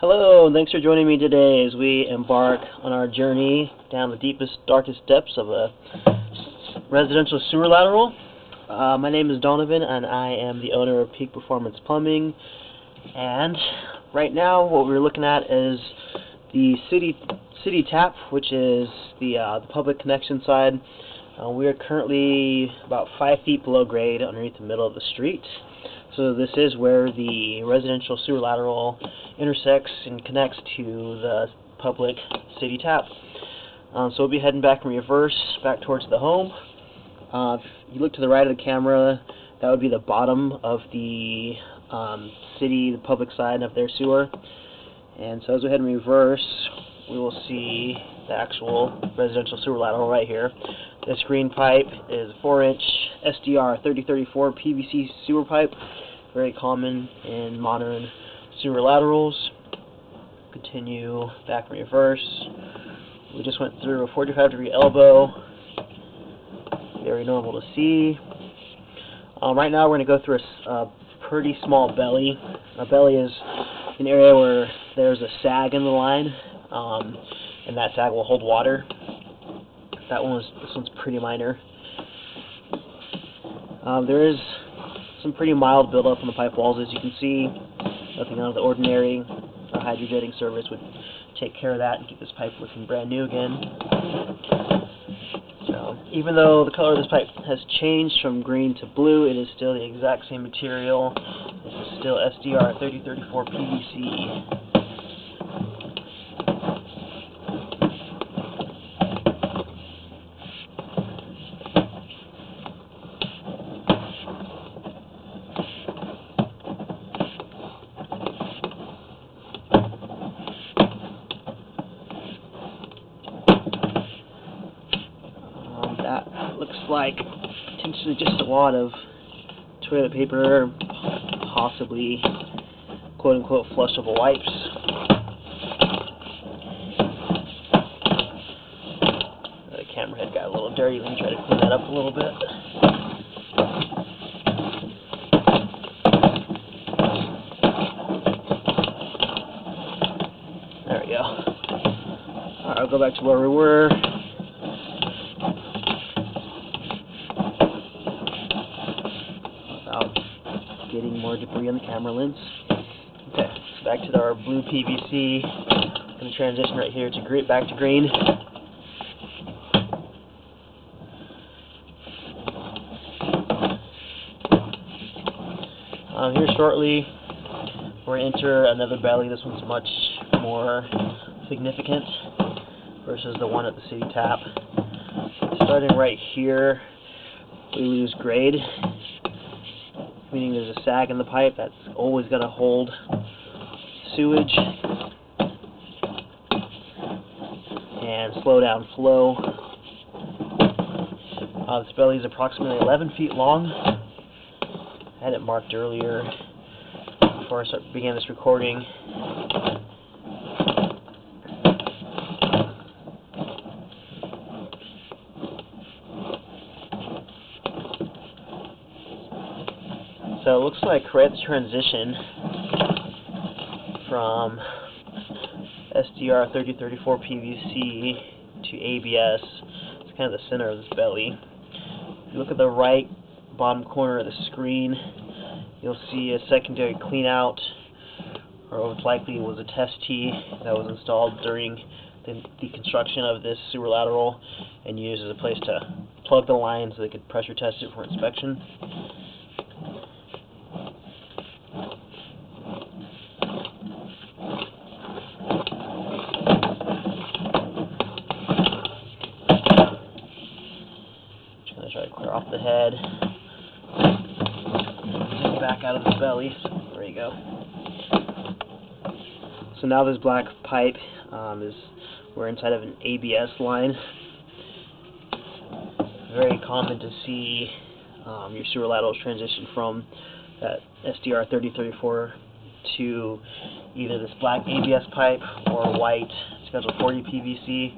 Hello, and thanks for joining me today as we embark on our journey down the deepest, darkest depths of a residential sewer lateral. My name is Donovan, and I am the owner of Peak Performance Plumbing. And right now, what we're looking at is the city tap, which is the public connection side. We are currently about 5 feet below grade underneath the middle of the street. So this is where the residential sewer lateral intersects and connects to the public city tap. So we'll be heading back in reverse, back towards the home. If you look to the right of the camera, that would be the bottom of the the public side of their sewer. And so as we head in reverse, we will see the actual residential sewer lateral right here. This green pipe is a 4-inch SDR-3034 PVC sewer pipe, very common in modern sewer laterals. Continue back in reverse. We just went through a 45-degree elbow, very normal to see. Right now we're going to go through a pretty small belly. A belly is an area where there's a sag in the line, and that sag will hold water. This one's pretty minor. There is some pretty mild buildup on the pipe walls, as you can see. Nothing out of the ordinary. A hydrojetting service would take care of that and keep this pipe looking brand new again. So, even though the color of this pipe has changed from green to blue, it is still the exact same material. This is still SDR-3034 PVC. That looks like potentially just a wad of toilet paper, possibly quote-unquote flushable wipes. The camera head got a little dirty. Let me try to clean that up a little bit. There we go. Alright, I'll go back to where we were. Getting more debris on the camera lens. Okay, so back to our blue PVC. I'm going to transition right here to back to green. Here shortly, we're going to enter another belly. This one's much more significant versus the one at the city tap. Starting right here, we lose grade, meaning there's a sag in the pipe that's always going to hold sewage and slow down flow. This belly is approximately 11 feet long. I had it marked earlier before I began this recording. So it looks like right at the transition from SDR-3034 PVC to ABS, it's kind of the center of this belly. If you look at the right bottom corner of the screen, you'll see a secondary cleanout, or most likely was a test tee that was installed during the construction of this sewer lateral and used as a place to plug the line so they could pressure test it for inspection. Try to clear off the head. Back out of the belly. There you go. So now this black pipe we're inside of an ABS line. Very common to see your sewer laterals transition from that SDR-3034 to either this black ABS pipe or white Schedule 40 PVC.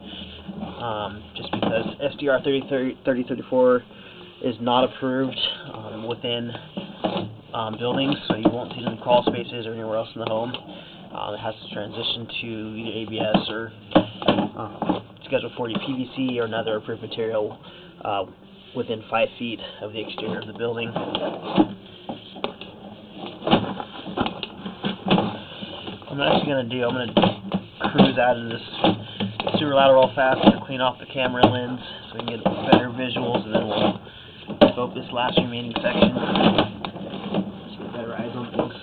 Just because SDR-3034 is not approved within buildings, so you won't see it in crawl spaces or anywhere else in the home. It has to transition to either ABS or Schedule 40 PVC or another approved material within 5 feet of the exterior of the building. What I'm actually going to do, I'm going to cruise out of this sewer lateral fast to clean off the camera lens so we can get better visuals, and then we'll scope this last remaining section so get better eyes on things.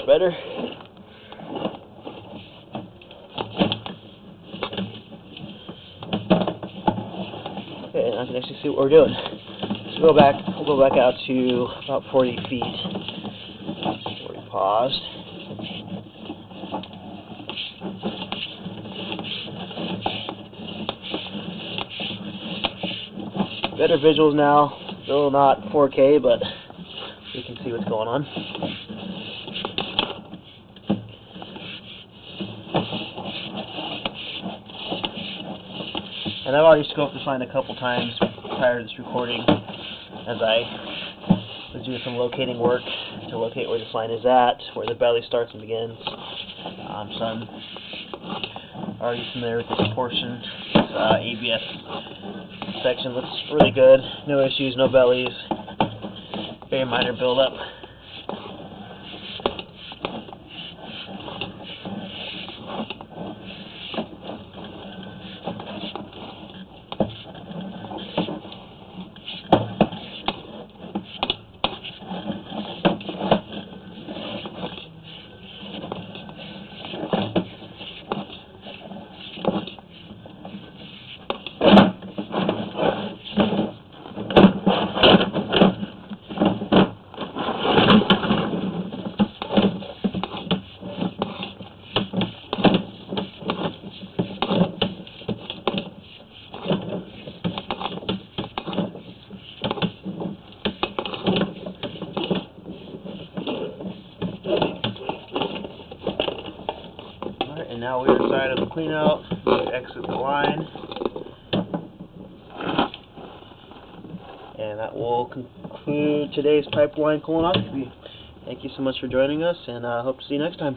Better. Okay, and I can actually see what we're doing. So we'll go back out to about 40 feet where we paused. Better visuals now. Still not 4K, but we can see what's going on. And I've already scoped this line a couple times prior to this recording as I was doing some locating work to locate where this line is at, where the belly starts and begins. So I'm already familiar with this portion. This ABS section looks really good. No issues, no bellies. Very minor buildup. And now we're inside of the cleanout. We exit the line. And that will conclude today's pipeline colonoscopy. Thank you so much for joining us, and I hope to see you next time.